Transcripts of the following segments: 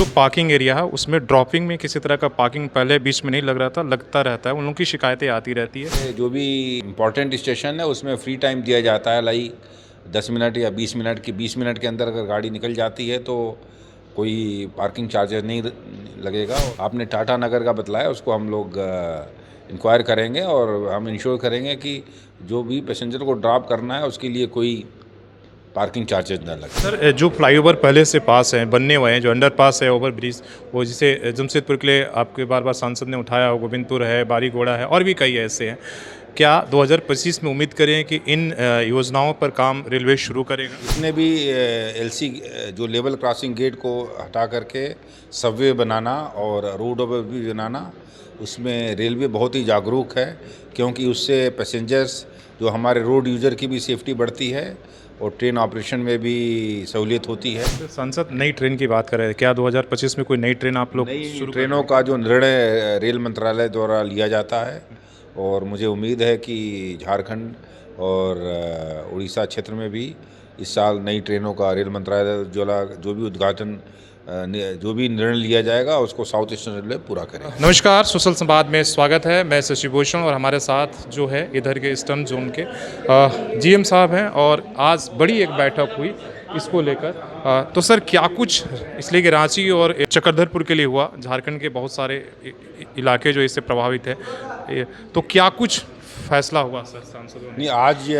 जो parking area है उसमें ड्रॉपिंग में किसी तरह का पार्किंग पहले बीच में नहीं लग रहा था, लगता रहता है। उन लोगों की शिकायतें आती रहती है। जो भी इम्पोर्टेंट स्टेशन है उसमें फ्री टाइम दिया जाता है, लाइक 10 मिनट या 20 मिनट की 20 मिनट के अंदर अगर गाड़ी निकल जाती है तो कोई पार्किंग चार्जेस नहीं लगेगा। आपने टाटा नगर का बतलाया, उसको हम लोग इंक्वायर करेंगे और हम इंश्योर करेंगे कि जो भी पैसेंजर को ड्रॉप करना है उसके लिए कोई पार्किंग चार्जेस ना लगे। सर, जो फ्लाईओवर पहले से पास हैं, बनने हुए हैं, जो अंडर पास है, ओवर ब्रिज, वो जिसे जमशेदपुर के लिए आपके बार बार सांसद ने उठाया हो, गोविंदपुर है, बारीगोड़ा है और भी कई ऐसे हैं। क्या 2025 में उम्मीद करें कि इन योजनाओं पर काम रेलवे शुरू करेगा? जितने भी एलसी जो लेवल क्रॉसिंग गेट को हटा करके सबवे बनाना और रोड ओवर ब्रिज बनाना, उसमें रेलवे बहुत ही जागरूक है, क्योंकि उससे पैसेंजर्स जो हमारे रोड यूज़र की भी सेफ्टी बढ़ती है और ट्रेन ऑपरेशन में भी सहूलियत होती है। तो सांसद नई ट्रेन की बात कर रहे हैं, क्या 2025 में कोई नई ट्रेन आप लोग नई शुरू ट्रेनों का जो निर्णय रेल मंत्रालय द्वारा लिया जाता है, और मुझे उम्मीद है कि झारखंड और उड़ीसा क्षेत्र में भी इस साल नई ट्रेनों का रेल मंत्रालय जो भी उद्घाटन जो भी निर्णय लिया जाएगा उसको साउथ ईस्टर्न रेलवे पूरा करेगा। नमस्कार, सोशल संवाद में स्वागत है। मैं शशि भूषण और हमारे साथ जो है इधर के ईस्टर्न जोन के जीएम साहब हैं और आज बड़ी एक बैठक हुई इसको लेकर। तो सर, क्या कुछ इसलिए कि रांची और चक्रधरपुर के लिए हुआ, झारखंड के बहुत सारे इलाके जो इससे प्रभावित है, तो क्या कुछ फैसला हुआ सर सांसदों ने? नहीं, आज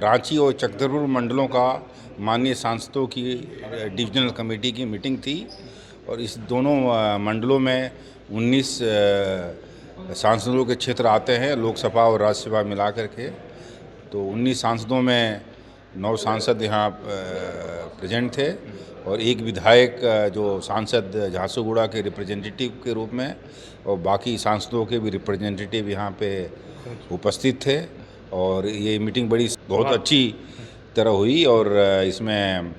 रांची और चक्रधरपुर मंडलों का माननीय सांसदों की डिविजनल कमेटी की मीटिंग थी, और इस दोनों मंडलों में 19 सांसदों के क्षेत्र आते हैं, लोकसभा और राज्यसभा मिला करके। तो 19 सांसदों में 9 सांसद यहाँ प्रेजेंट थे और एक विधायक जो सांसद झारसुगुड़ा के रिप्रेजेंटेटिव के रूप में, और बाकी सांसदों के भी रिप्रेजेंटेटिव यहाँ पे उपस्थित थे। और ये मीटिंग बहुत अच्छी तरह हुई, और इसमें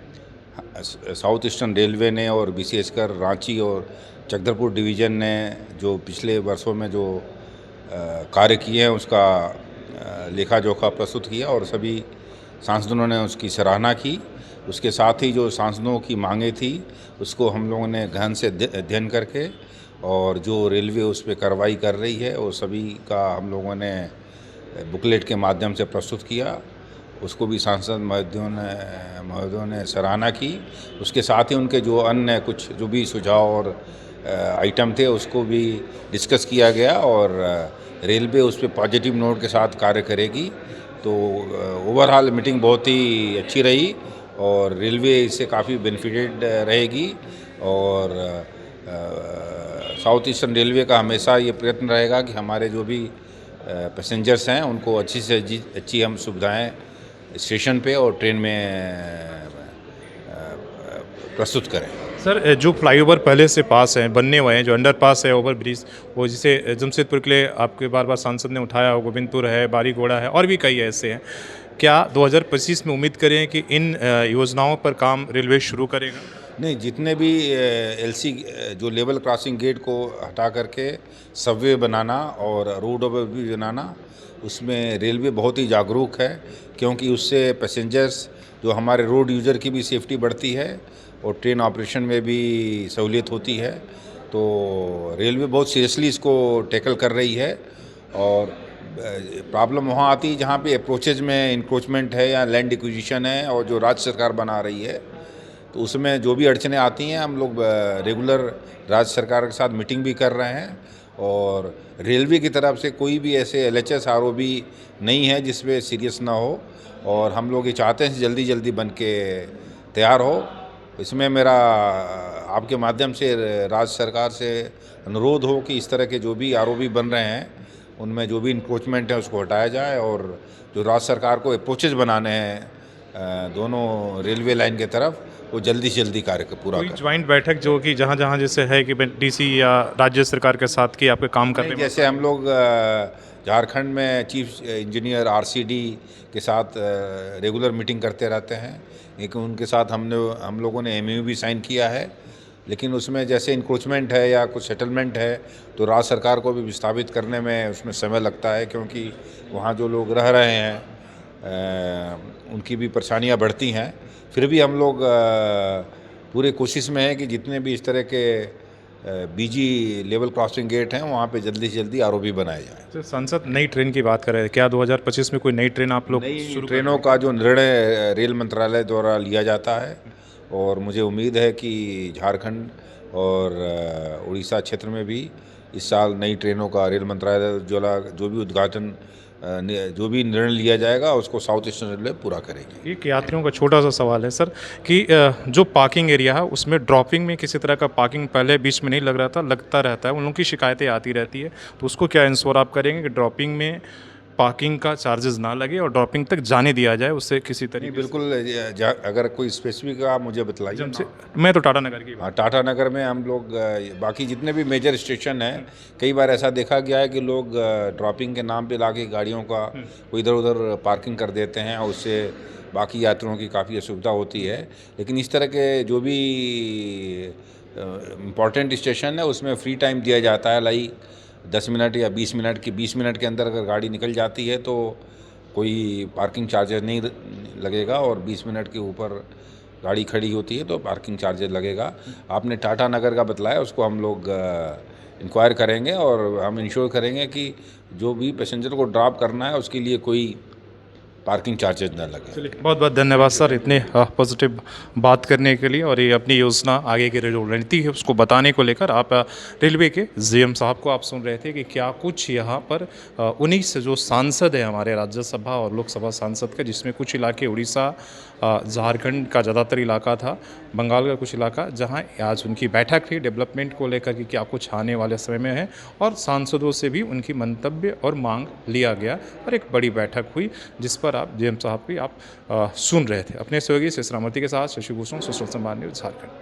साउथ ईस्टर्न रेलवे ने और विशेषकर रांची और चक्रधरपुर डिवीज़न ने जो पिछले वर्षों में जो कार्य किए हैं उसका लेखा जोखा प्रस्तुत किया, और सभी सांसदों ने उसकी सराहना की। उसके साथ ही जो सांसदों की मांगें थी उसको हम लोगों ने गहन से अध्ययन करके, और जो रेलवे उस पर कार्रवाई कर रही है वो सभी का हम लोगों ने बुकलेट के माध्यम से प्रस्तुत किया। उसको भी सांसद महोदयों ने सराहना की। उसके साथ ही उनके जो अन्य कुछ जो भी सुझाव और आइटम थे उसको भी डिस्कस किया गया, और रेलवे उस पर पॉजिटिव नोट के साथ कार्य करेगी। तो ओवरऑल मीटिंग बहुत ही अच्छी रही और रेलवे इससे काफ़ी बेनिफिटेड रहेगी। और साउथ ईस्टर्न रेलवे का हमेशा ये प्रयत्न रहेगा कि हमारे जो भी पैसेंजर्स हैं उनको अच्छी से अच्छी हम सुविधाएं स्टेशन पे और ट्रेन में प्रस्तुत करें। सर, जो फ्लाईओवर पहले से पास हैं, बनने हुए हैं, जो अंडर पास है, ओवर ब्रिज, वो जिसे जमशेदपुर के लिए आपके बार बार सांसद ने उठाया हो, गोविंदपुर है, बारीगोड़ा है और भी कई ऐसे हैं। क्या 2025 में उम्मीद करें कि इन योजनाओं पर काम रेलवे शुरू करेगा? नहीं, जितने भी एलसी जो लेवल क्रॉसिंग गेट को हटा करके सबवे बनाना और रोड ओवर ब्रिज बनाना, उसमें रेलवे बहुत ही जागरूक है, क्योंकि उससे पैसेंजर्स जो हमारे रोड यूज़र की भी सेफ्टी बढ़ती है और ट्रेन ऑपरेशन में भी सहूलियत होती है। तो रेलवे बहुत सीरियसली इसको टैकल कर रही है। और प्रॉब्लम वहाँ आती है जहाँ पे अप्रोचेज में इंक्रोचमेंट है या लैंड एक्विजिशन है, और जो राज्य सरकार बना रही है, तो उसमें जो भी अड़चनें आती हैं हम लोग रेगुलर राज्य सरकार के साथ मीटिंग भी कर रहे हैं। और रेलवे की तरफ से कोई भी ऐसे LHS ROB नहीं है जिसमें सीरियस ना हो, और हम लोग ये चाहते हैं जल्दी जल्दी बन के तैयार हो। इसमें मेरा आपके माध्यम से राज्य सरकार से अनुरोध हो कि इस तरह के जो भी ROB बन रहे हैं उनमें जो भी इंक्रोचमेंट है उसको हटाया जाए, और जो राज्य सरकार को अप्रोचेज बनाने हैं दोनों रेलवे लाइन के तरफ, वो जल्दी से जल्दी कार्य पूरा कोई करें। ज्वाइंट बैठक जो कि जहाँ जहाँ जैसे है कि DC या राज्य सरकार के साथ कि आपके काम करने में? जैसे हम लोग झारखंड में चीफ इंजीनियर RCD के साथ रेगुलर मीटिंग करते रहते हैं, लेकिन उनके साथ हम लोगों ने MOU भी साइन किया है। लेकिन उसमें जैसे इंक्रोचमेंट है या कुछ सेटलमेंट है तो राज्य सरकार को भी विस्थापित करने में उसमें समय लगता है, क्योंकि वहाँ जो लोग रह रहे हैं उनकी भी परेशानियाँ बढ़ती हैं। फिर भी हम लोग पूरे कोशिश में है कि जितने भी इस तरह के बीजी लेवल क्रॉसिंग गेट हैं वहाँ पे जल्दी से जल्दी आरओबी बनाए जाए। तो सांसद नई ट्रेन की बात कर रहे हैं, क्या 2025 में कोई नई ट्रेन आप लोग नई शुरू ट्रेनों का जो निर्णय रेल मंत्रालय द्वारा लिया जाता है, और मुझे उम्मीद है कि झारखंड और उड़ीसा क्षेत्र में भी इस साल नई ट्रेनों का रेल मंत्रालय जो भी उद्घाटन जो भी निर्णय लिया जाएगा उसको साउथ ईस्टर्न रेलवे पूरा करेगी। एक यात्रियों का छोटा सा सवाल है सर कि जो पार्किंग एरिया है उसमें ड्रॉपिंग में किसी तरह का पार्किंग पहले बीच में नहीं लग रहा था, लगता रहता है, उन लोगों की शिकायतें आती रहती है, तो उसको क्या इंश्योर आप करेंगे कि ड्रॉपिंग में पार्किंग का चार्जेस ना लगे और ड्रॉपिंग तक जाने दिया जाए उससे किसी नहीं, तरीके बिल्कुल अगर कोई स्पेसिफिक आप मुझे बताइए से? ना। मैं तो टाटा नगर की हाँ, टाटा नगर में हम लोग बाकी जितने भी मेजर स्टेशन हैं, कई बार ऐसा देखा गया है कि लोग ड्रॉपिंग के नाम पे लाके गाड़ियों का वो इधर उधर पार्किंग कर देते हैं और उससे बाकी यात्रियों की काफ़ी असुविधा होती है। लेकिन इस तरह के जो भी इम्पॉर्टेंट स्टेशन है उसमें फ्री टाइम दिया जाता है, लाइक 10 मिनट या 20 मिनट की 20 मिनट के अंदर अगर गाड़ी निकल जाती है तो कोई पार्किंग चार्जेस नहीं लगेगा, और 20 मिनट के ऊपर गाड़ी खड़ी होती है तो पार्किंग चार्जेस लगेगा। आपने टाटा नगर का बतलाया, उसको हम लोग इंक्वायर करेंगे और हम इंश्योर करेंगे कि जो भी पैसेंजर को ड्रॉप करना है उसके लिए कोई पार्किंग चार्जेस न लगे। चलिए, बहुत बहुत धन्यवाद सर इतने पॉजिटिव बात करने के लिए, और ये अपनी योजना आगे की जो रणनीति है उसको बताने को लेकर आप रेलवे के जीएम साहब को आप सुन रहे थे कि क्या कुछ यहाँ पर 19 जो सांसद है हमारे राज्यसभा और लोकसभा सांसद का, जिसमें कुछ इलाके उड़ीसा झारखंड का ज़्यादातर इलाका था, बंगाल का कुछ इलाका, जहाँ आज उनकी बैठक थी डेवलपमेंट को लेकर कि क्या कुछ आने वाले समय में है, और सांसदों से भी उनकी मंतव्य और मांग लिया गया और एक बड़ी बैठक हुई जिस पर आप जीएम साहब की आप सुन रहे थे। अपने सहयोगी शेष रामती के साथ शशि भूषण, सोशल संवाद न्यूज़ झारखंड।